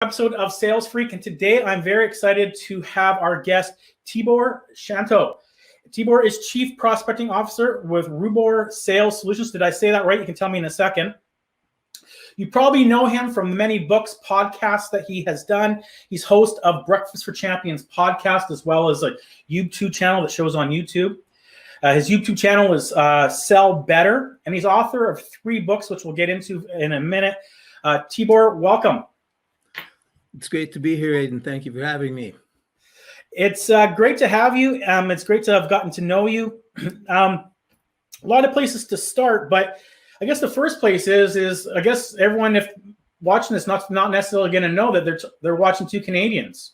Episode of Sales Freak, and today I'm very excited to have our guest Tibor Shanto. Tibor is Chief Prospecting Officer with Rubor Sales Solutions. Did I say that right? You can tell me in a second. You probably know him from many books, podcasts that he has done. He's host of Breakfast for Champions podcast, as well as a YouTube channel that shows on YouTube. His YouTube channel is Sell Better, and he's author of 3 books, which we'll get into in a minute. Tibor, welcome. It's great to be here, Aiden. Thank you for having me. It's great to have you. It's great to have gotten to know you. A lot of places to start, but I guess the first place is I guess everyone, if watching this, not necessarily going to know that they're watching 2 Canadians.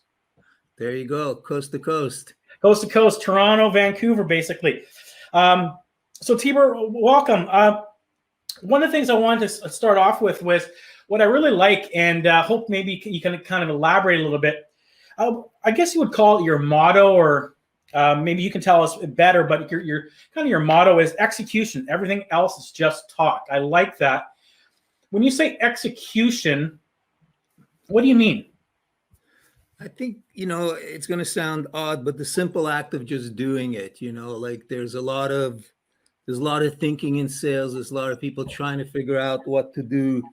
There you go, coast to coast. Coast to coast, Toronto, Vancouver, basically. So Tibor, welcome. One of the things I wanted to start off with was what I really like, and hope maybe you can kind of elaborate a little bit. I guess you would call it your motto, or maybe you can tell us better, but your kind of your motto is execution. Everything else is just talk. I like that. When you say execution, what do you mean? I think, it's going to sound odd, but the simple act of just doing it, like there's a lot of thinking in sales. There's a lot of people trying to figure out what to do.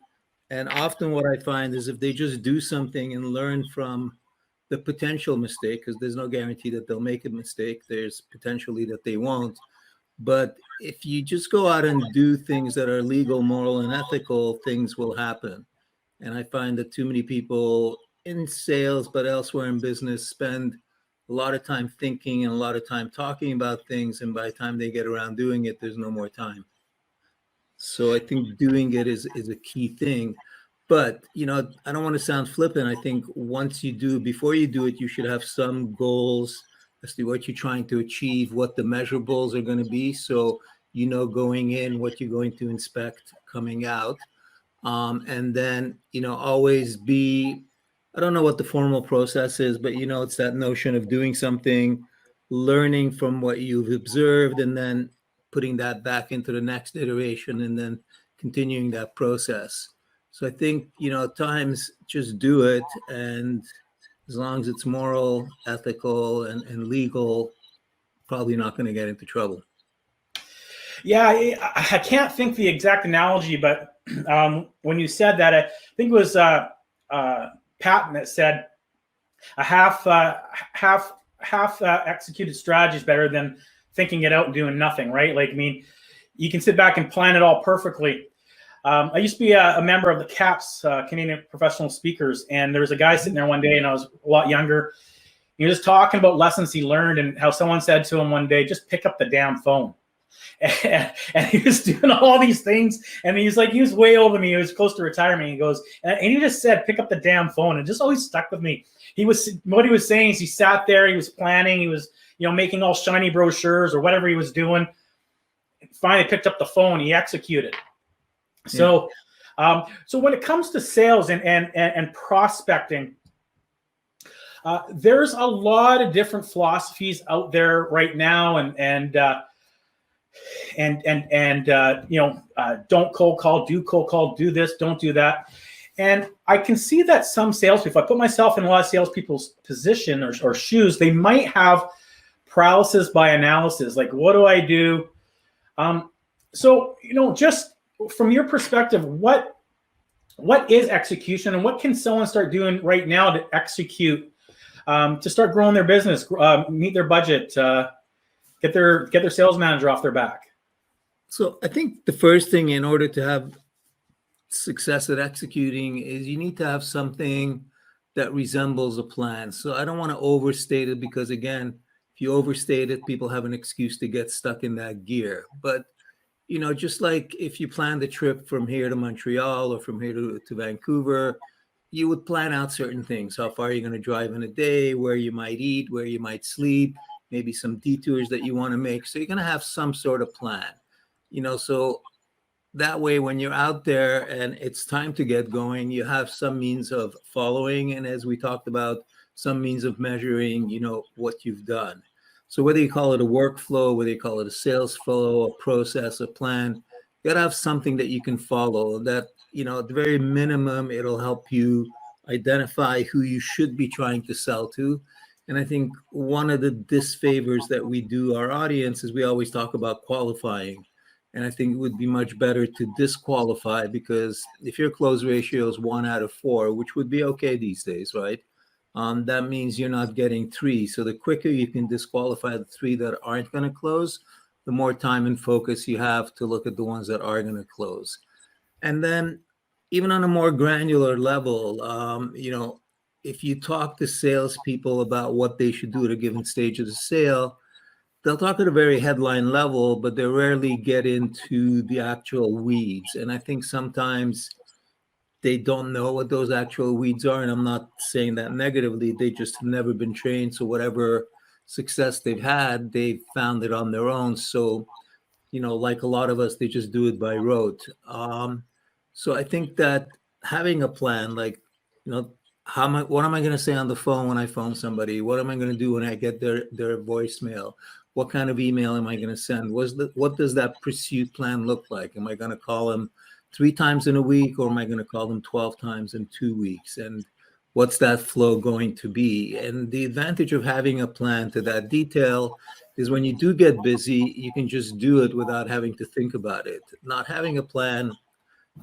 And often what I find is if they just do something and learn from the potential mistake, because there's no guarantee that they'll make a mistake, there's potentially that they won't. But if you just go out and do things that are legal, moral, and ethical, things will happen. And I find that too many people in sales, but elsewhere in business, spend a lot of time thinking and a lot of time talking about things. And by the time they get around doing it, there's no more time. So I think doing it is a key thing. But, I don't want to sound flippant. I think once you do, before you do it, you should have some goals as to what you're trying to achieve, what the measurables are going to be. So, going in, what you're going to inspect coming out. And then, always be, I don't know what the formal process is, but, it's that notion of doing something, learning from what you've observed, and then putting that back into the next iteration and then continuing that process. So I think, at times just do it. And as long as it's moral, ethical, and legal, probably not going to get into trouble. Yeah, I can't think the exact analogy, but when you said that, I think it was Patton that said a half executed strategy is better than thinking it out and doing nothing, right? Like, I mean, you can sit back and plan it all perfectly. I used to be a member of the CAPS, Canadian Professional Speakers, and there was a guy sitting there one day, and I was a lot younger. He was talking about lessons he learned and how someone said to him one day, just pick up the damn phone. And he was doing all these things, and he was way older than me. He was close to retirement. He goes, and he just said, pick up the damn phone. And it just always stuck with me. What he was saying is he sat there, he was planning, he was, making all shiny brochures or whatever he was doing. Finally picked up the phone, he executed. So, so when it comes to sales and prospecting, there's a lot of different philosophies out there right now, and don't cold call, do cold call, do this, don't do that. And I can see that some salespeople, if I put myself in a lot of salespeople's position or shoes, they might have paralysis by analysis. Like, what do I do? So, just from your perspective, what is execution, and what can someone start doing right now to execute, to start growing their business, meet their budget, get their sales manager off their back? So I think the first thing in order to have success at executing is you need to have something that resembles a plan. So I don't want to overstate it, because again, if you overstate it, people have an excuse to get stuck in that gear. But just like if you plan the trip from here to Montreal or from here to Vancouver, you would plan out certain things. How far you're going to drive in a day, where you might eat, where you might sleep, maybe some detours that you want to make. So you're going to have some sort of plan, so that way when you're out there and it's time to get going, you have some means of following. And as we talked about, some means of measuring, what you've done. So whether you call it a workflow, whether you call it a sales flow, a process, a plan, you got to have something that you can follow that, at the very minimum, it'll help you identify who you should be trying to sell to. And I think one of the disfavors that we do our audience is we always talk about qualifying. And I think it would be much better to disqualify, because if your close ratio is 1 out of 4, which would be okay these days, right? That means you're not getting 3. So the quicker you can disqualify the 3 that aren't going to close, the more time and focus you have to look at the ones that are going to close. And then even on a more granular level, if you talk to salespeople about what they should do at a given stage of the sale, they'll talk at a very headline level, but they rarely get into the actual weeds. And I think sometimes they don't know what those actual weeds are. And I'm not saying that negatively. They just have never been trained. So whatever success they've had, they've found it on their own. So, like a lot of us, they just do it by rote. So I think that having a plan, like, what am I going to say on the phone when I phone somebody? What am I going to do when I get their voicemail? What kind of email am I going to send? What does that pursuit plan look like? Am I going to call them 3 times in a week, or am I going to call them 12 times in 2 weeks? And what's that flow going to be? And the advantage of having a plan to that detail is when you do get busy, you can just do it without having to think about it. Not having a plan,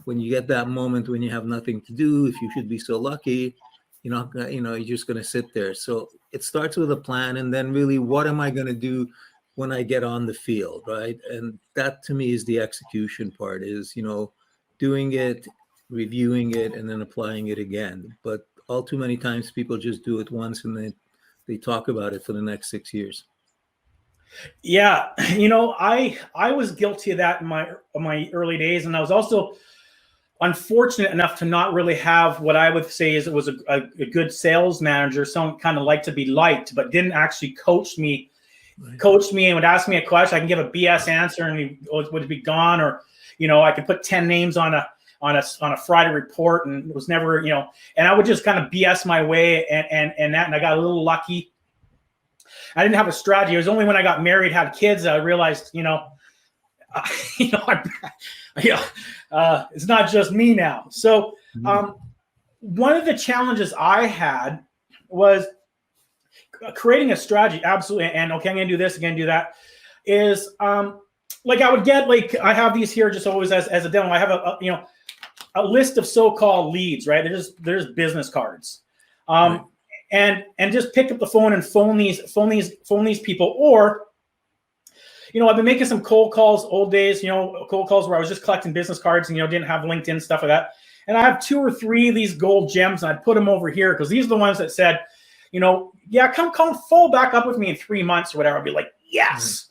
when you get that moment when you have nothing to do, if you should be so lucky, you're not gonna, you're just going to sit there. So it starts with a plan, and then really, what am I going to do when I get on the field, right? And that to me is the execution part, is, doing it, reviewing it, and then applying it again. But all too many times people just do it once and then they talk about it for the next 6 years. Yeah, I was guilty of that in my early days, and I was also unfortunate enough to not really have what I would say is it was a good sales manager, someone kind of liked to be liked, but didn't actually coach me and would ask me a question. I can give a BS answer and he would be gone, or I could put 10 names on a Friday report, and it was never, and I would just kind of BS my way and I got a little lucky. I didn't have a strategy. It was only when I got married, had kids, I realized, it's not just me now. So one of the challenges I had was creating a strategy. Absolutely. And okay, I'm going to do this, I'm going to do that. Is like I would get, like, I have these here just always as a demo. I have a list of so-called leads, right? There's business cards. Right. And just pick up the phone and phone these people. Or, I've been making some cold calls old days, cold calls where I was just collecting business cards and, didn't have LinkedIn, stuff like that. And I have 2 or 3 of these gold gems, and I'd put them over here because these are the ones that said, yeah, come follow back up with me in 3 months or whatever. I'd be like, yes.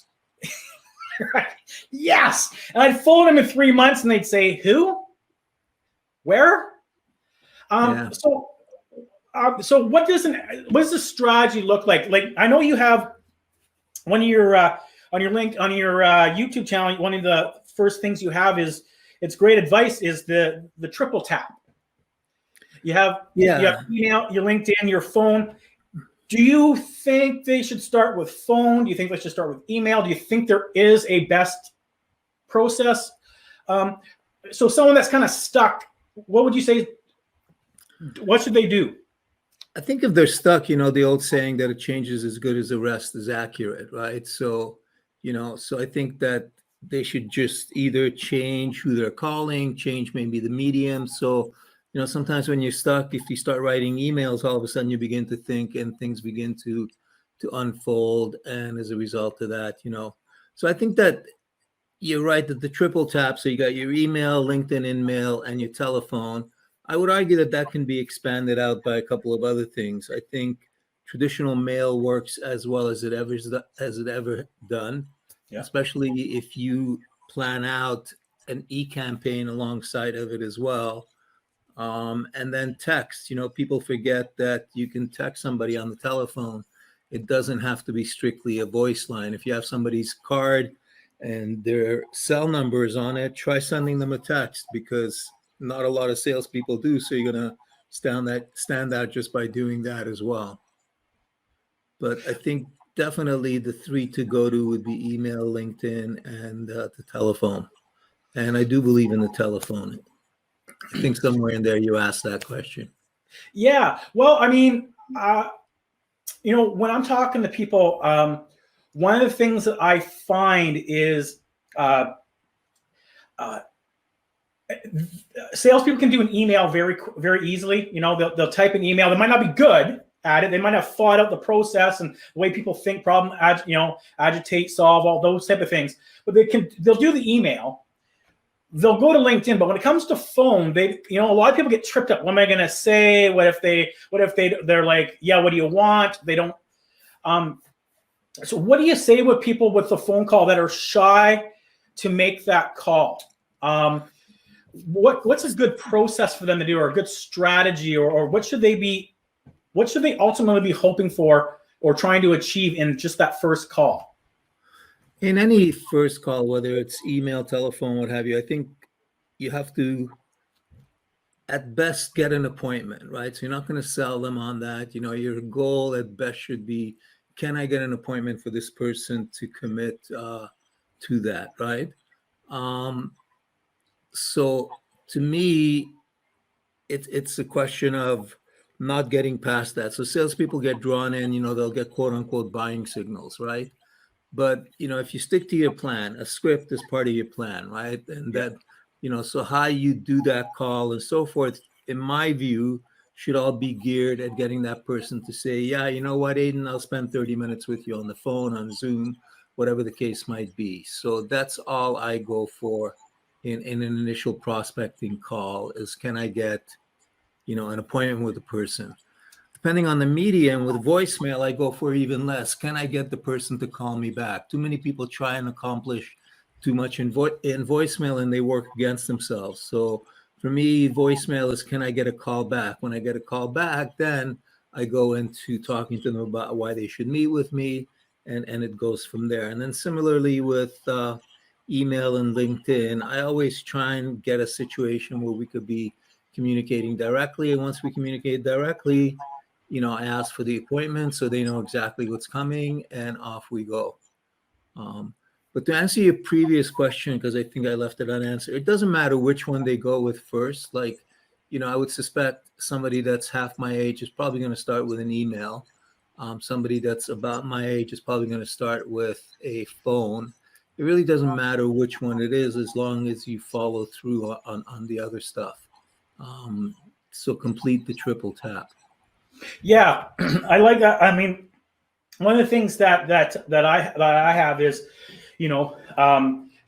Right? Yes. And I'd phone them in 3 months and they'd say, who? Where? So what does the strategy look like? Like, I know you have one of your on your YouTube channel, one of the first things you have is, it's great advice, is the triple tap. You have email, your LinkedIn, your phone. Do you think they should start with phone? Do you think they should start with email? Do you think there is a best process? So someone that's kind of stuck, what would you say? What should they do? I think if they're stuck, the old saying that a change is as good as the rest is accurate, right? So, so I think that they should just either change who they're calling, change maybe the medium. So, sometimes when you're stuck, if you start writing emails, all of a sudden you begin to think and things begin to unfold. And as a result of that, so I think that you're right that the triple tap, so you got your email, LinkedIn, InMail, and your telephone. I would argue that can be expanded out by a couple of other things. I think traditional mail works as well as it ever done, especially if you plan out an e-campaign alongside of it as well. And then text, people forget that you can text somebody on the telephone. It doesn't have to be strictly a voice line. If you have somebody's card and their cell number is on it, try sending them a text, because not a lot of salespeople do. So you're going to stand out just by doing that as well. But I think definitely the 3 to go to would be email, LinkedIn, and the telephone. And I do believe in the telephone. I think somewhere in there you asked that question. Yeah. Well, I mean, when I'm talking to people, one of the things that I find is uh, uh, salespeople can do an email very, very easily. They'll type an email. They might not be good at it. They might have thought out the process and the way people think, agitate, solve, all those type of things. But they'll do the email. They'll go to LinkedIn, but when it comes to phone, a lot of people get tripped up. What am I going to say? What if they're like, yeah, what do you want? They don't. So what do you say with people with the phone call that are shy to make that call? What's a good process for them to do, or a good strategy, or what should they ultimately be hoping for or trying to achieve in just that first call? In any first call, whether it's email, telephone, what have you, I think you have to, at best, get an appointment, right? So you're not going to sell them on that. Your goal at best should be, can I get an appointment for this person to commit to that, right? So to me, it's a question of not getting past that. So salespeople get drawn in, they'll get quote unquote buying signals, right? But if you stick to your plan, a script is part of your plan, right? And that, so how you do that call and so forth, in my view, should all be geared at getting that person to say, yeah, you know what, Aiden, I'll spend 30 minutes with you on the phone, on Zoom, whatever the case might be. So that's all I go for in an initial prospecting call is, can I get, an appointment with a person? Depending on the medium, with voicemail, I go for even less. Can I get the person to call me back? Too many people try and accomplish too much in voicemail, and they work against themselves. So for me, voicemail is, can I get a call back? When I get a call back, then I go into talking to them about why they should meet with me, and it goes from there. And then similarly with email and LinkedIn, I always try and get a situation where we could be communicating directly. And once we communicate directly, I ask for the appointment so they know exactly what's coming, and off we go. But to answer your previous question, because I think I left it unanswered, it doesn't matter which one they go with first. Like, I would suspect somebody that's half my age is probably going to start with an email. Somebody that's about my age is probably going to start with a phone. It really doesn't matter which one it is, as long as you follow through on the other stuff. So complete the triple tap. Yeah, I like that. I mean, one of the things that I have is,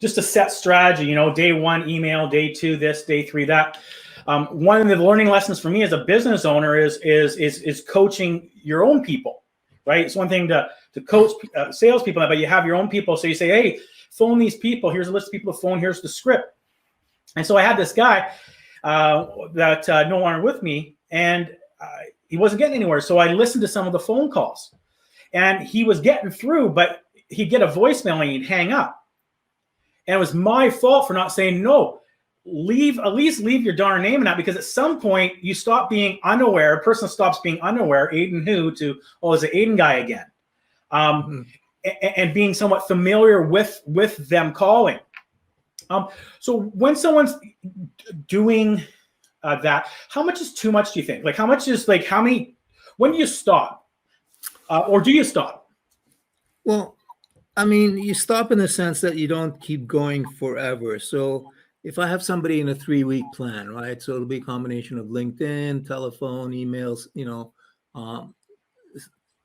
just a set strategy. Day one email, day two this, day three that. One of the learning lessons for me as a business owner is coaching your own people, right? It's one thing to coach salespeople, but you have your own people. So you say, hey, phone these people. Here's a list of people to phone. Here's the script. And so I had this guy that no longer with me, and he wasn't getting anywhere. So I listened to some of the phone calls, and he was getting through, but he'd get a voicemail and he'd hang up. And it was my fault for not saying no. At least leave your darn name in that, because at some point you stop being unaware. A person stops being unaware. Aiden who to, oh, is it Aiden guy again? And being somewhat familiar with them calling. So when someone's doing that, how much is too much, do you think? Like, how much is like, how many, when do you stop? Or do you stop? Well, I mean, you stop in the sense that you don't keep going forever. So if I have somebody in a 3-week plan, right? So it'll be a combination of LinkedIn, telephone, emails,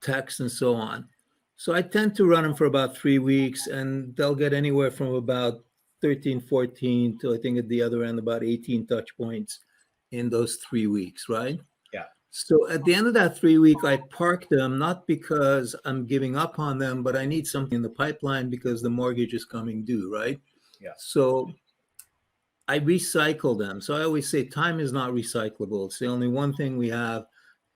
text, and so on. So I tend to run them for about 3 weeks, and they'll get anywhere from about 13, 14 to, I think at the other end, about 18 touch points in those 3 weeks, right? Yeah. So at the end of that 3 week, I park them, not because I'm giving up on them, but I need something in the pipeline because the mortgage is coming due, right? Yeah. So I recycle them. So I always say time is not recyclable. It's the only one thing we have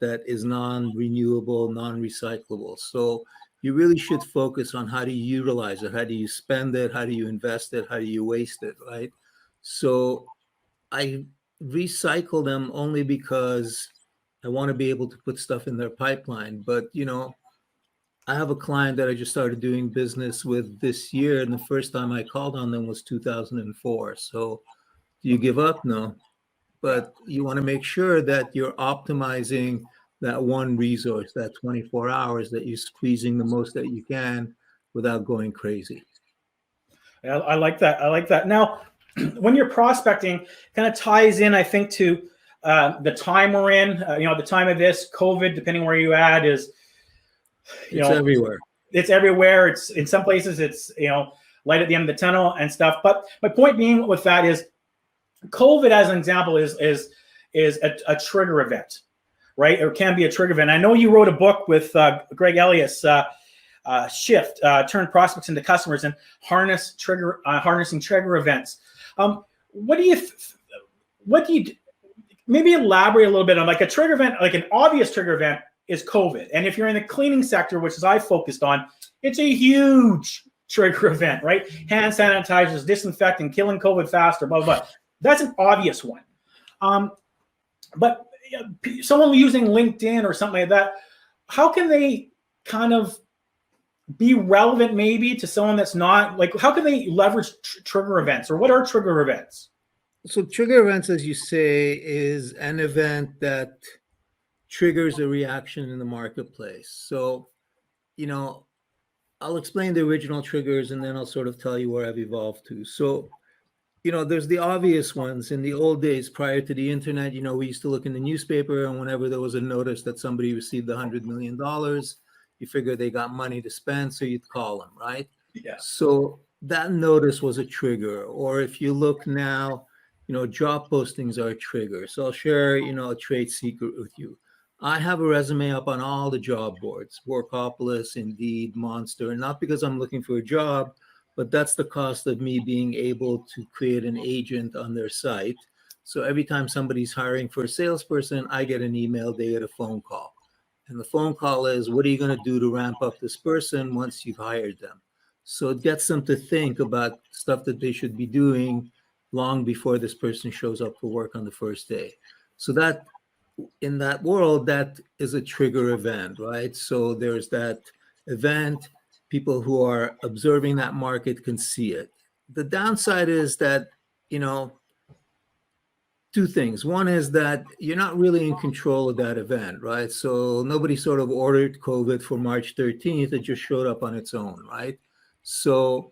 that is non-renewable, non-recyclable. So you really should focus on how do you utilize it? How do you spend it? How do you invest it? How do you waste it, right? So I recycle them only because I want to be able to put stuff in their pipeline. But, I have a client that I just started doing business with this year, and the first time I called on them was 2004. So do you give up? No. but you want to make sure that you're optimizing that one resource, that 24 hours, that you're squeezing the most that you can without going crazy. I like that. I like that. Now, when you're prospecting, kind of ties in, I think, to the time we're in. The time of this COVID, depending where you at, is It's everywhere. It's everywhere. It's in some places, it's light at the end of the tunnel and stuff. But my point being with that is, COVID, as an example, is a trigger event, right? Or can be a trigger event. I know you wrote a book with Greg Elliot's Shift, turn prospects into customers and harnessing trigger events. What do you maybe elaborate a little bit on, like, a trigger event? Like, an obvious trigger event is COVID, and if you're in the cleaning sector, which is I focused on, it's a huge trigger event, right? Hand sanitizers, disinfecting, killing COVID faster, blah blah blah. That's an obvious one. But someone using LinkedIn or something like that, how can they kind of be relevant maybe to someone that's not, like, how can they leverage trigger events, or what are trigger events? So trigger events, as you say, is an event that triggers a reaction in the marketplace. So, I'll explain the original triggers and then I'll sort of tell you where I've evolved to. So, there's the obvious ones. In the old days, prior to the internet, we used to look in the newspaper, and whenever there was a notice that somebody received $100 million, you figure they got money to spend, so you'd call them, right? Yeah. So that notice was a trigger. Or if you look now, job postings are a trigger. So I'll share, a trade secret with you. I have a resume up on all the job boards, Workopolis, Indeed, Monster, not because I'm looking for a job, but that's the cost of me being able to create an agent on their site. So every time somebody's hiring for a salesperson, I get an email, they get a phone call. And the phone call is, what are you going to do to ramp up this person once you've hired them? So it gets them to think about stuff that they should be doing long before this person shows up for work on the first day. So that, in that world, that is a trigger event, right? So there's that event. People who are observing that market can see it. The downside is that, two things. One is that you're not really in control of that event, right? So nobody sort of ordered COVID for March 13th. It just showed up on its own, right? So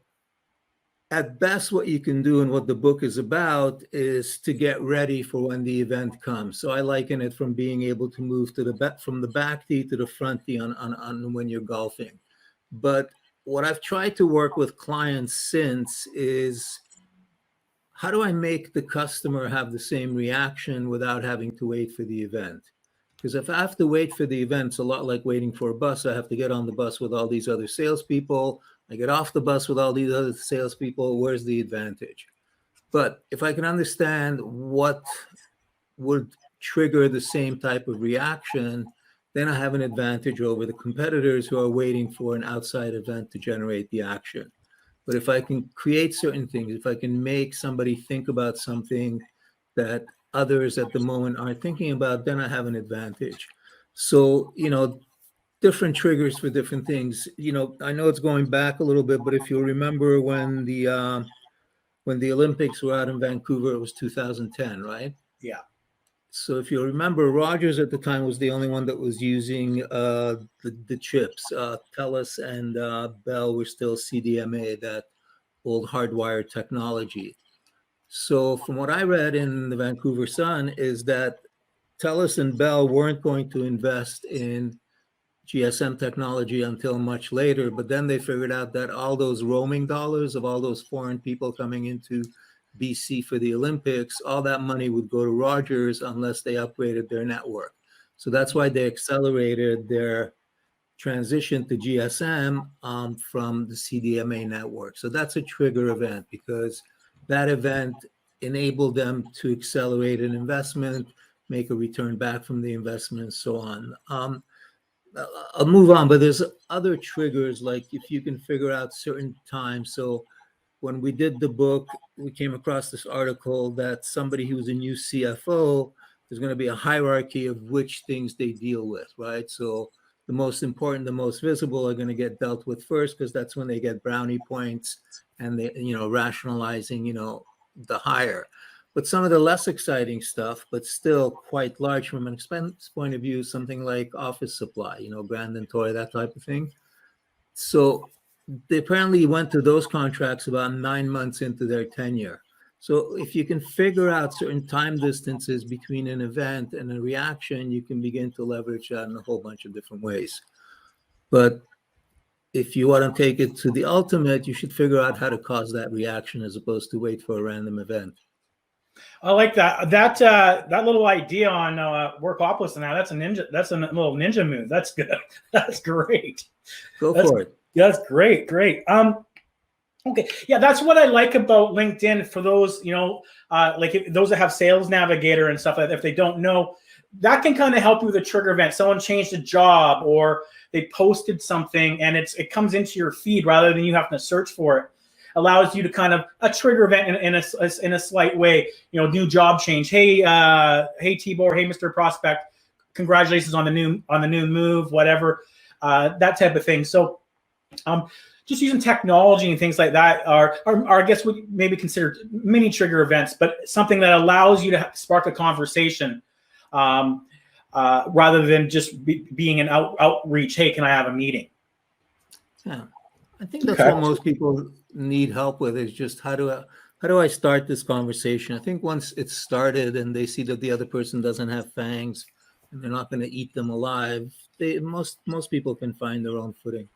at best, what you can do and what the book is about is to get ready for when the event comes. So I liken it from being able to move from the back tee to the front tee on when you're golfing. But what I've tried to work with clients since is, how do I make the customer have the same reaction without having to wait for the event? Because if I have to wait for the event, it's a lot like waiting for a bus. I have to get on the bus with all these other salespeople. I get off the bus with all these other salespeople. Where's the advantage? But if I can understand what would trigger the same type of reaction, then I have an advantage over the competitors who are waiting for an outside event to generate the action. But if I can create certain things, if I can make somebody think about something that others at the moment aren't thinking about, then I have an advantage. So, different triggers for different things. I know it's going back a little bit, but if you'll remember when the Olympics were out in Vancouver, it was 2010, right? Yeah. So if you remember, Rogers at the time was the only one that was using the chips. TELUS and Bell were still CDMA, that old hardwire technology. So from what I read in the Vancouver Sun is that TELUS and Bell weren't going to invest in GSM technology until much later, but then they figured out that all those roaming dollars of all those foreign people coming into BC for the Olympics, all that money would go to Rogers unless they upgraded their network. So that's why they accelerated their transition to GSM from the CDMA network. So that's a trigger event, because that event enabled them to accelerate an investment, make a return back from the investment, and so on. I'll move on, but there's other triggers, like if you can figure out certain times. So when we did the book, we came across this article that somebody who's a new CFO, there's going to be a hierarchy of which things they deal with, right? So the most important, the most visible are going to get dealt with first, because that's when they get brownie points and they, rationalizing, the hire. But some of the less exciting stuff, but still quite large from an expense point of view, something like office supply, Grandin Toy, that type of thing. So they apparently went to those contracts about 9 months into their tenure. So if you can figure out certain time distances between an event and a reaction, you can begin to leverage that in a whole bunch of different ways. But if you want to take it to the ultimate, you should figure out how to cause that reaction as opposed to wait for a random event. I like that. That little idea on Workopolis now. That's a ninja. That's a little ninja move. That's good. That's great. Go for it. That's great. Great. Okay. Yeah, that's what I like about LinkedIn for those, those that have Sales Navigator and stuff like that. If they don't know, that can kind of help you with a trigger event. Someone changed a job or they posted something and it comes into your feed rather than you having to search for it. Allows you to kind of a trigger event in a slight way, new job change. Hey, Tibor. Hey, Mr. Prospect. Congratulations on the new move, whatever, that type of thing. So, just using technology and things like that are I guess would maybe consider mini trigger events, but something that allows you to spark a conversation rather than just being an outreach. Hey, can I have a meeting? Yeah, I think that's what most people need help with is just how do I start this conversation? I think once it's started and they see that the other person doesn't have fangs and they're not going to eat them alive, most people can find their own footing.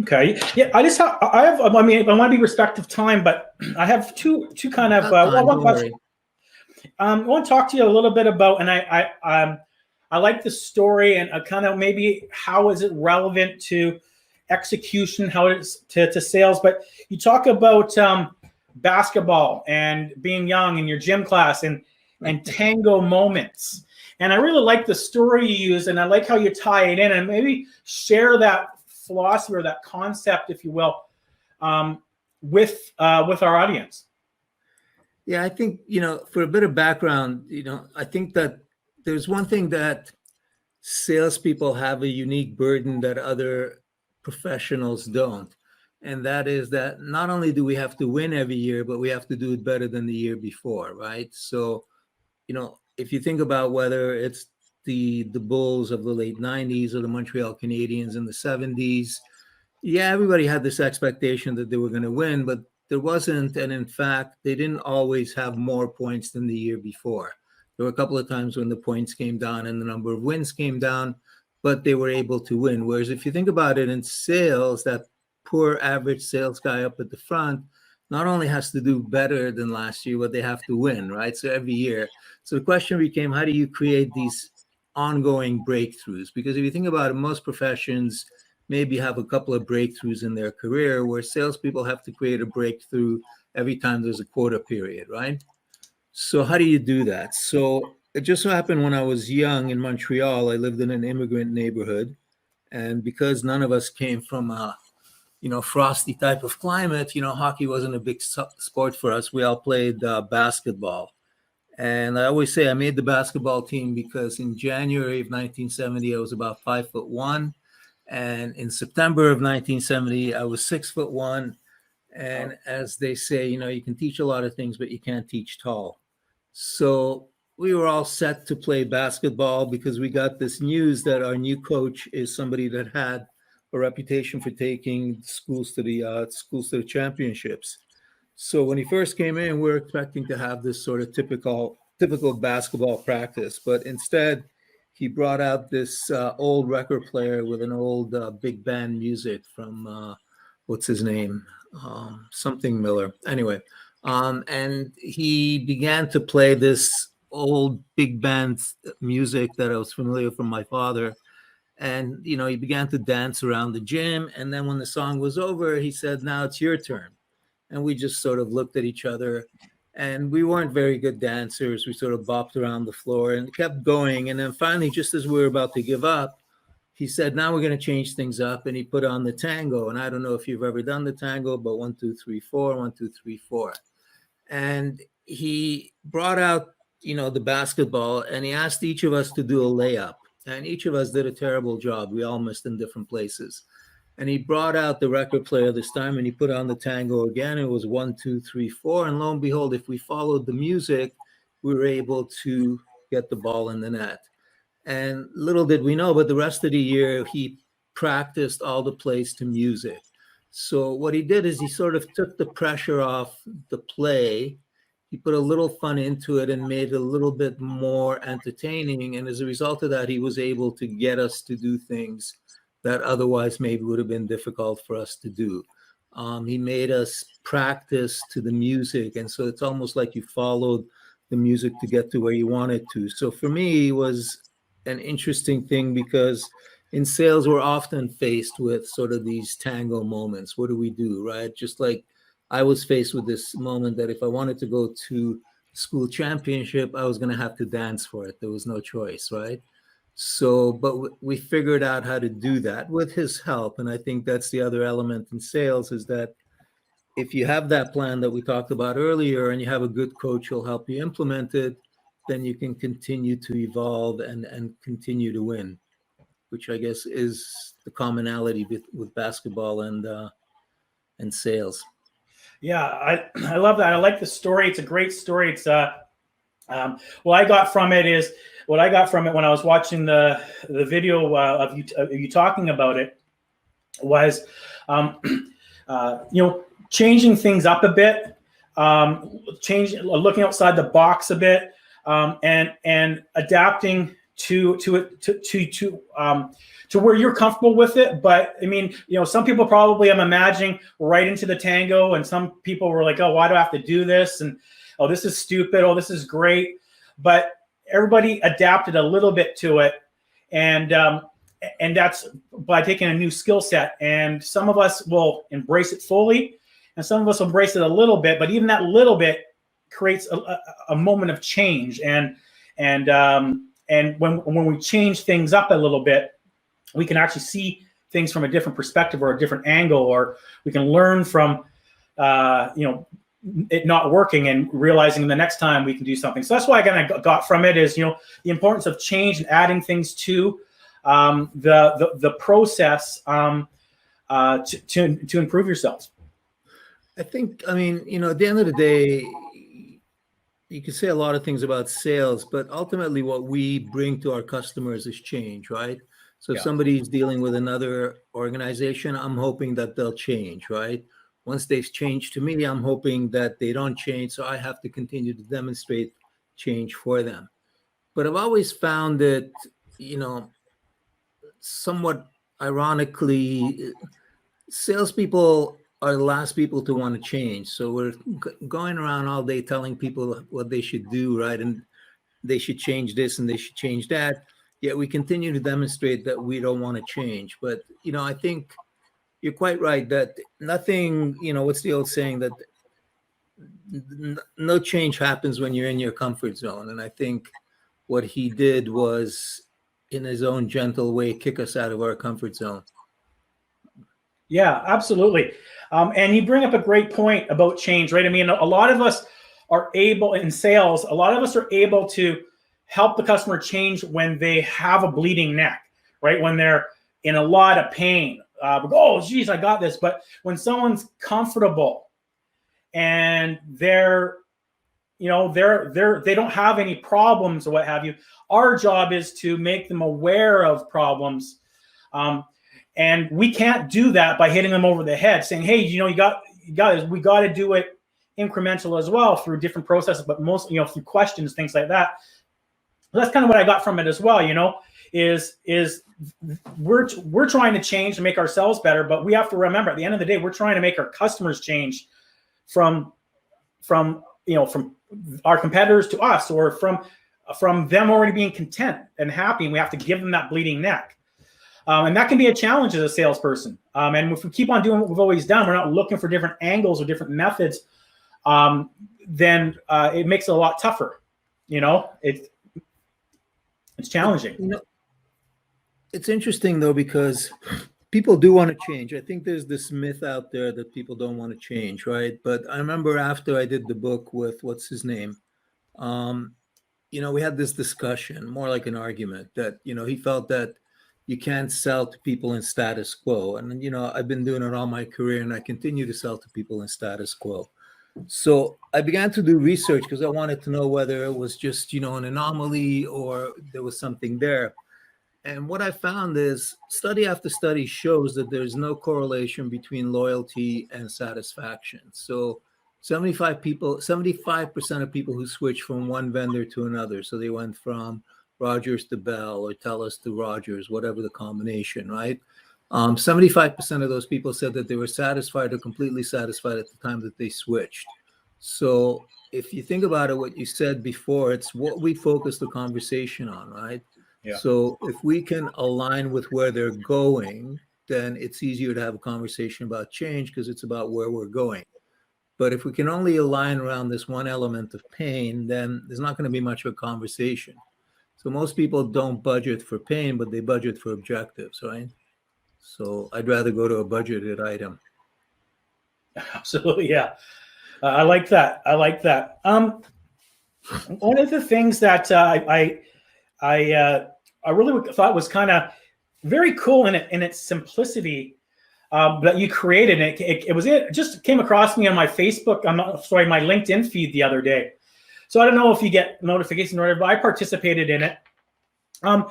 Okay. Yeah, I want to be respectful of time, but I have two kind of one question. I want to talk to you a little bit about, and I like the story and kind of maybe how is it relevant to execution, how it's to sales. But you talk about basketball and being young in your gym class and tango moments. And I really like the story you use, and I like how you tie it in and maybe share that philosophy or that concept, if you will, with our audience. Yeah, I think, for a bit of background, I think that there's one thing that salespeople have a unique burden that other professionals don't. And that is that not only do we have to win every year, but we have to do it better than the year before, right? So, if you think about whether it's the Bulls of the late 90s or the Montreal Canadiens in the 70s, yeah, everybody had this expectation that they were going to win, but there wasn't. And in fact, they didn't always have more points than the year before. There were a couple of times when the points came down and the number of wins came down, but they were able to win. Whereas if you think about it in sales, that poor average sales guy up at the front not only has to do better than last year, but they have to win, right? So every year. So the question became, how do you create these ongoing breakthroughs? Because if you think about it, most professions maybe have a couple of breakthroughs in their career, where salespeople have to create a breakthrough every time there's a quota period, right? So how do you do that? So it just so happened when I was young in Montreal, I lived in an immigrant neighborhood. And because none of us came from a, frosty type of climate, hockey wasn't a big sport for us. We all played basketball. And I always say I made the basketball team because in January of 1970, I was about 5'1". And in September of 1970, I was 6'1". And as they say, you can teach a lot of things, but you can't teach tall. So we were all set to play basketball because we got this news that our new coach is somebody that had a reputation for taking schools to the championships. So when he first came in, we were expecting to have this sort of typical basketball practice, but instead he brought out this old record player with an old big band music from what's his name? Something Miller. Anyway, and he began to play this old big band music that I was familiar from my father. And, he began to dance around the gym. And then when the song was over, he said, "Now it's your turn." And we just sort of looked at each other, and we weren't very good dancers. We sort of bopped around the floor and kept going. And then finally, just as we were about to give up, he said, "Now we're going to change things up." And he put on the tango. And I don't know if you've ever done the tango, but 1, 2, 3, 4, 1, 2, 3, 4. And he brought out, the basketball, and he asked each of us to do a layup. And each of us did a terrible job. We all missed in different places. And he brought out the record player this time and he put on the tango again. It was 1, 2, 3, 4. And lo and behold, if we followed the music, we were able to get the ball in the net. And little did we know, but the rest of the year, he practiced all the plays to music. So what he did is he sort of took the pressure off the play. He put a little fun into it and made it a little bit more entertaining. And as a result of that, he was able to get us to do things that otherwise maybe would have been difficult for us to do. He made us practice to the music. And so it's almost like you followed the music to get to where you wanted to. So for me, it was an interesting thing because in sales, we're often faced with sort of these tango moments. What do we do, right? Just like I was faced with this moment that if I wanted to go to school championship, I was going to have to dance for it. There was no choice, right? So, but we figured out how to do that with his help. And I think that's the other element in sales is that if you have that plan that we talked about earlier and you have a good coach who'll help you implement it, then you can continue to evolve and continue to win, which I guess is the commonality with basketball and sales. Yeah, I love that. I like the story. It's a great story. It's what I got from it when I was watching the video of you talking about it was changing things up a bit, looking outside the box a bit, and adapting to where you're comfortable with it. But I mean, some people probably, I'm imagining, right into the tango, and some people were like, oh, why do I have to do this? And oh, this is stupid. Oh, this is great. But everybody adapted a little bit to it. And that's by taking a new skill set. And some of us will embrace it fully, and some of us will embrace it a little bit. But even that little bit creates a moment of change. And when we change things up a little bit, we can actually see things from a different perspective or a different angle, or we can learn from it not working and realizing the next time we can do something. So that's why I kind of got from it is the importance of change and adding things to the process to improve yourselves. I think, at the end of the day, you can say a lot of things about sales, but ultimately what we bring to our customers is change, right? So if somebody's dealing with another organization, I'm hoping that they'll change, right? Once they've changed to me, I'm hoping that they don't change. So I have to continue to demonstrate change for them. But I've always found that, somewhat ironically, salespeople are the last people to want to change. So we're going around all day telling people what they should do, right? And they should change this and they should change that. Yet we continue to demonstrate that we don't want to change. But, I think you're quite right that nothing, what's the old saying that no change happens when you're in your comfort zone. And I think what he did was, in his own gentle way, kick us out of our comfort zone. Yeah, absolutely. And you bring up a great point about change, right? I mean, a lot of us are able in sales, to help the customer change when they have a bleeding neck, right? When they're in a lot of pain. Oh, geez, I got this. But when someone's comfortable and they don't have any problems or what have you, our job is to make them aware of problems. And we can't do that by hitting them over the head, saying, "Hey, we got to do it incremental as well through different processes, but mostly, through questions, things like that." So that's kind of what I got from it as well. Is we're trying to change to make ourselves better, but we have to remember at the end of the day, we're trying to make our customers change from our competitors to us, or from them already being content and happy, and we have to give them that bleeding neck. And that can be a challenge as a salesperson. And if we keep on doing what we've always done, we're not looking for different angles or different methods, then it makes it a lot tougher. It's challenging. It's interesting, though, because people do want to change. I think there's this myth out there that people don't want to change, right? But I remember after I did the book with, what's his name? We had this discussion, more like an argument, that, he felt that, you can't sell to people in status quo. And, I've been doing it all my career, and I continue to sell to people in status quo. So I began to do research because I wanted to know whether it was just, an anomaly or there was something there. And what I found is study after study shows that there's no correlation between loyalty and satisfaction. So 75% of people who switch from one vendor to another. So they went from Rogers to Bell or TELUS to Rogers, whatever the combination, right? 75% of those people said that they were satisfied or completely satisfied at the time that they switched. So if you think about it, what you said before, it's what we focus the conversation on, right? Yeah. So if we can align with where they're going, then it's easier to have a conversation about change because it's about where we're going. But if we can only align around this one element of pain, then there's not going to be much of a conversation. So most people don't budget for pain, but they budget for objectives, right? So I'd rather go to a budgeted item. Absolutely, yeah. I like that. One of the things that I really thought was kind of very cool in its simplicity that you created. It just came across me on my Facebook. My LinkedIn feed the other day. So I don't know if you get notifications or whatever, but I participated in it. And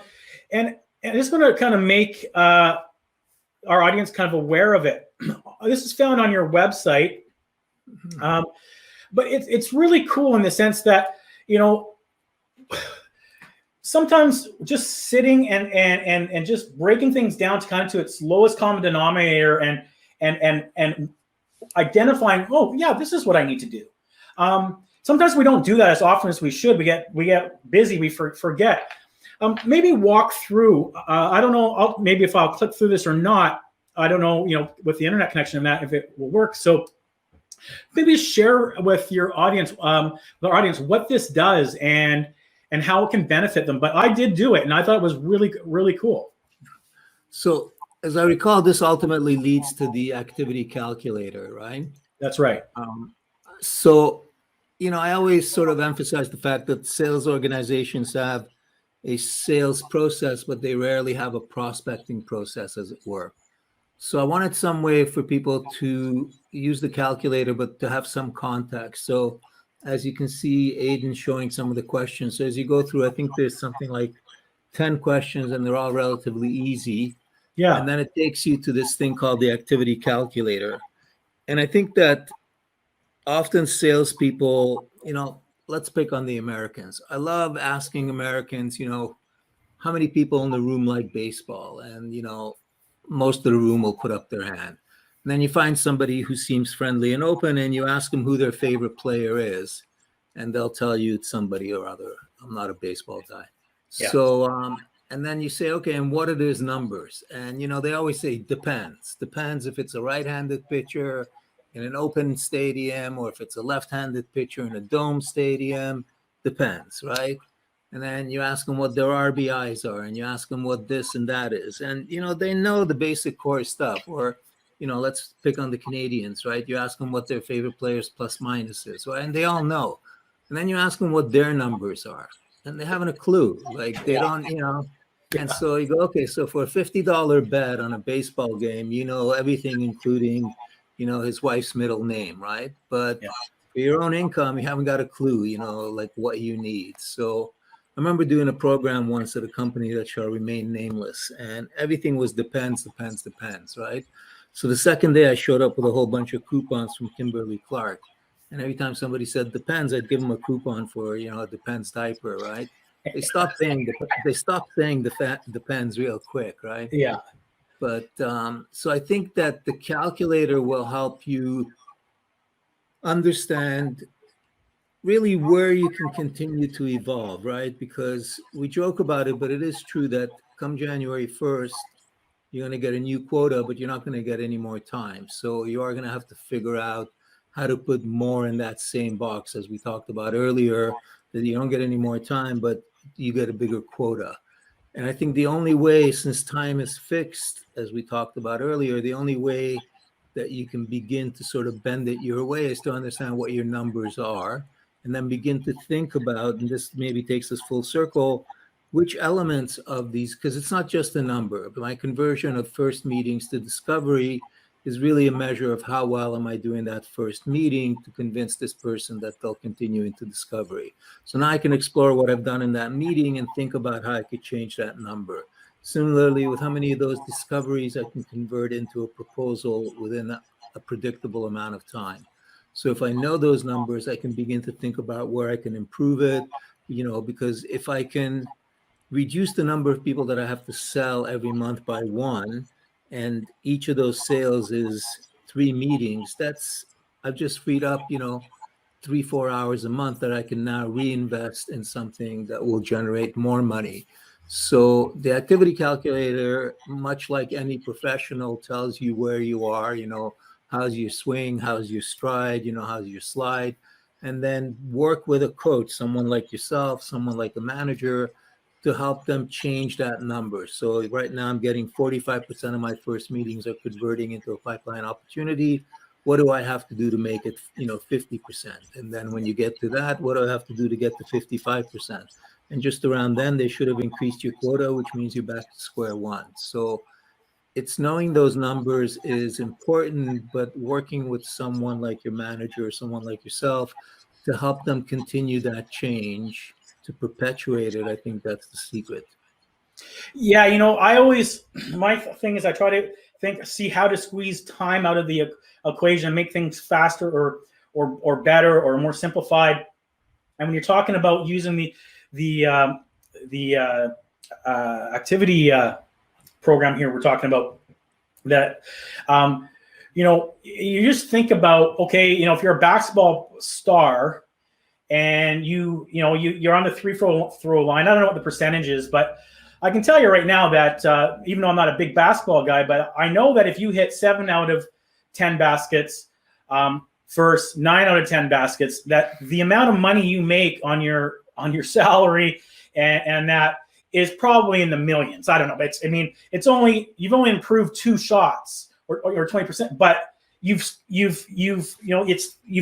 I just want to kind of make our audience kind of aware of it. This is found on your website. But it's really cool in the sense that, sometimes just sitting and just breaking things down to kind of to its lowest common denominator and identifying, oh yeah, this is what I need to do. Sometimes we don't do that as often as we should. We get busy, we forget. Maybe walk through. I don't know. Maybe if I'll click through this or not. I don't know. With the internet connection and that, if it will work. So maybe share with your audience, what this does and how it can benefit them. But I did do it, and I thought it was really, really cool. So as I recall, this ultimately leads to the activity calculator, right? That's right. So, I always sort of emphasize the fact that sales organizations have a sales process, but they rarely have a prospecting process, as it were. So I wanted some way for people to use the calculator, but to have some context. So as you can see, Aidan showing some of the questions. So as you go through, I think there's something like 10 questions, and they're all relatively easy. Yeah. And then it takes you to this thing called the activity calculator. And I think that often salespeople, let's pick on the Americans. I love asking Americans, how many people in the room like baseball? And, most of the room will put up their hand. And then you find somebody who seems friendly and open, and you ask them who their favorite player is, and they'll tell you it's somebody or other. I'm not a baseball guy. Yeah. So, and then you say, okay, and what are his numbers? And, they always say depends. Depends if it's a right-handed pitcher in an open stadium or if it's a left-handed pitcher in a dome stadium. Depends, right? And then you ask them what their RBIs are, and you ask them what this and that is. And, they know the basic core stuff. Or, let's pick on the Canadians, right? You ask them what their favorite players plus minus is, right? And they all know. And then you ask them what their numbers are, and they haven't a clue. Like they don't, And so you go, okay, so for a $50 bet on a baseball game, everything, including, his wife's middle name, right? But for your own income, you haven't got a clue, like what you need. So I remember doing a program once at a company that shall remain nameless, and everything was depends, right? So the second day I showed up with a whole bunch of coupons from Kimberly-Clark. And every time somebody said depends, I'd give them a coupon for, a Depends diaper, right? They stopped saying depends real quick, right? Yeah. But so I think that the calculator will help you understand really where you can continue to evolve, right? Because we joke about it, but it is true that come January 1st, you're going to get a new quota, but you're not going to get any more time. So you are going to have to figure out how to put more in that same box, as we talked about earlier, that you don't get any more time, but you get a bigger quota. And I think the only way, since time is fixed, as we talked about earlier, the only way that you can begin to sort of bend it your way is to understand what your numbers are, and then begin to think about, and this maybe takes us full circle, which elements of these, because it's not just a number, but my conversion of first meetings to discovery is really a measure of how well am I doing that first meeting to convince this person that they'll continue into discovery. So now I can explore what I've done in that meeting and think about how I could change that number. Similarly, with how many of those discoveries I can convert into a proposal within a predictable amount of time. So if I know those numbers, I can begin to think about where I can improve it, because if I can reduce the number of people that I have to sell every month by one, and each of those sales is 3 meetings, I've just freed up, 3-4 hours a month that I can now reinvest in something that will generate more money. So the activity calculator, much like any professional, tells you where you are, how's your swing, how's your stride, how's your slide, and then work with a coach, someone like yourself, someone like a manager, to help them change that number. So right now I'm getting 45% of my first meetings are converting into a pipeline opportunity. What do I have to do to make it, 50%? And then when you get to that, what do I have to do to get to 55%? And just around then, they should have increased your quota, which means you're back to square one. So it's knowing those numbers is important, but working with someone like your manager or someone like yourself to help them continue that change, to perpetuate it, I think that's the secret. Yeah, I always, my thing is I try to see how to squeeze time out of the equation and make things faster or better or more simplified. And when you're talking about using the activity program here, we're talking about that. You just think about, okay, if you're a basketball star and you're on the free throw line. I don't know what the percentage is, but I can tell you right now that even though I'm not a big basketball guy, but I know that if you hit 7 out of 10 baskets, first 9 out of 10 baskets, that the amount of money you make on your salary and that is probably in the millions. I don't know, but you've only improved 2 shots or 20%, but you've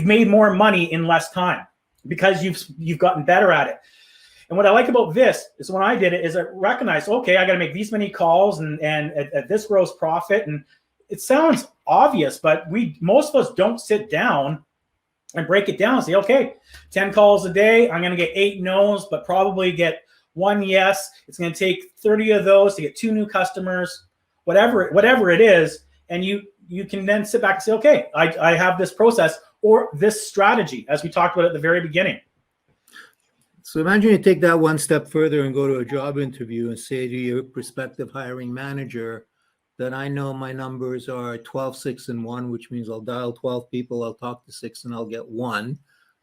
made more money in less time because you've gotten better at it. And what I like about this is when I did it is I recognized, okay, I got to make these many calls and at this gross profit. And it sounds obvious, but most of us don't sit down and break it down and say, okay, 10 calls a day, I'm going to get 8 no's, but probably get 1 yes. It's going to take 30 of those to get 2 new customers, whatever it is. And you can then sit back and say, okay, I have this process or this strategy, as we talked about at the very beginning. So imagine you take that one step further and go to a job interview and say to your prospective hiring manager that I know my numbers are 12, 6, and 1, which means I'll dial 12 people, I'll talk to 6, and I'll get 1.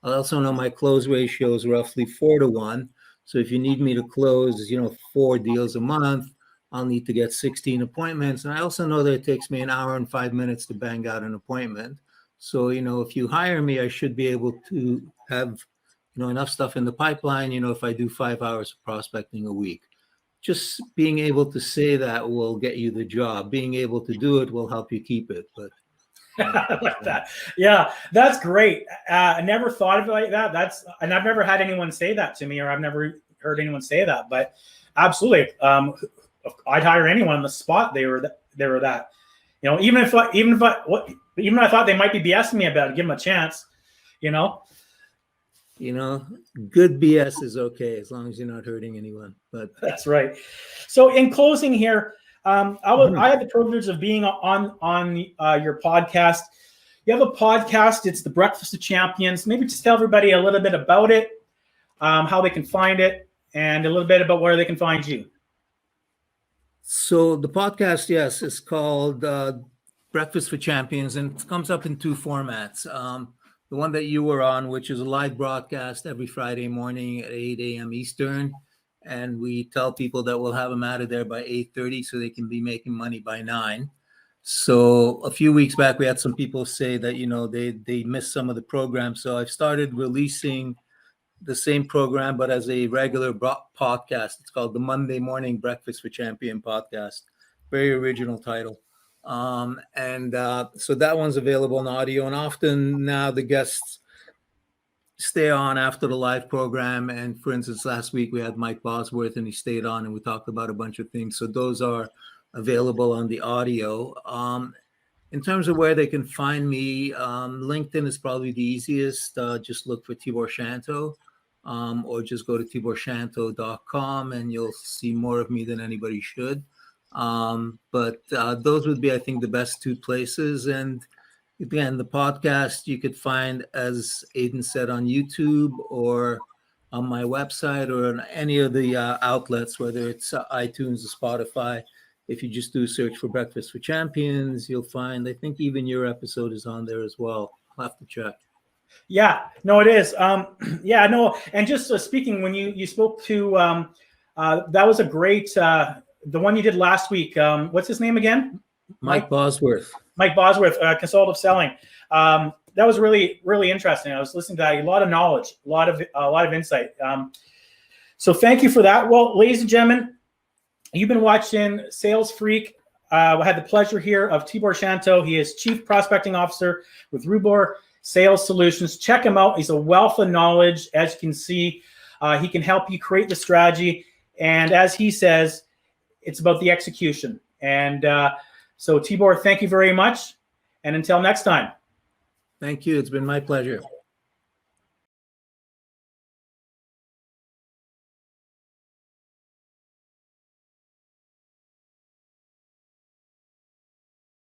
I also know my close ratio is roughly 4 to 1. So if you need me to close, 4 deals a month, I'll need to get 16 appointments. And I also know that it takes me an hour and 5 minutes to bang out an appointment. So, if you hire me, I should be able to have, enough stuff in the pipeline, if I do 5 hours of prospecting a week. Just being able to say that will get you the job. Being able to do it will help you keep it. But I like that. Yeah, that's great. I never thought of it like that. And I've never had anyone say that to me, or I've never heard anyone say that. But absolutely, I'd hire anyone on the spot. They were that. Even if I thought they might be BSing me about it, give them a chance. Good BS is okay as long as you're not hurting anyone. But that's right. So in closing here, I had the privilege of being on your podcast. You have a podcast. It's the Breakfast of Champions. Maybe just tell everybody a little bit about it, how they can find it, and a little bit about where they can find you. So the podcast, yes, is called Breakfast for Champions, and it comes up in 2 formats. The one that you were on, which is a live broadcast every Friday morning at 8 a.m. Eastern. And we tell people that we'll have them out of there by 8:30 so they can be making money by 9. So a few weeks back, we had some people say that, they missed some of the program. So I've started releasing the same program, but as a regular podcast. It's called the Monday Morning Breakfast for Champion podcast. Very original title. So that one's available in audio, and often now the guests stay on after the live program. And for instance, last week we had Mike Bosworth and he stayed on and we talked about a bunch of things. So those are available on the audio. In terms of where they can find me, LinkedIn is probably the easiest. Just look for Tibor Shanto, or just go to tiborshanto.com and you'll see more of me than anybody should. But those would be, I think, the best two places. And again, the podcast you could find, as Aiden said, on YouTube or on my website or on any of the outlets, whether it's iTunes or Spotify. If you just do a search for Breakfast with Champions, you'll find, I think even your episode is on there as well. I'll have to check. Yeah, no, it is. Yeah, no. And just speaking, when you spoke to, that was a great, the one you did last week. What's his name again? Mike Bosworth. Mike Bosworth, Consultative Selling. That was really, really interesting. I was listening to that. A lot of knowledge, a lot of insight. So thank you for that. Well, ladies and gentlemen, you've been watching Sales Freak. I had the pleasure here of Tibor Shanto. He is Chief Prospecting Officer with Rubor Sales Solutions. Check him out. He's a wealth of knowledge. As you can see, he can help you create the strategy. And as he says, it's about the execution. And so Tibor, thank you very much. And until next time. Thank you. It's been my pleasure.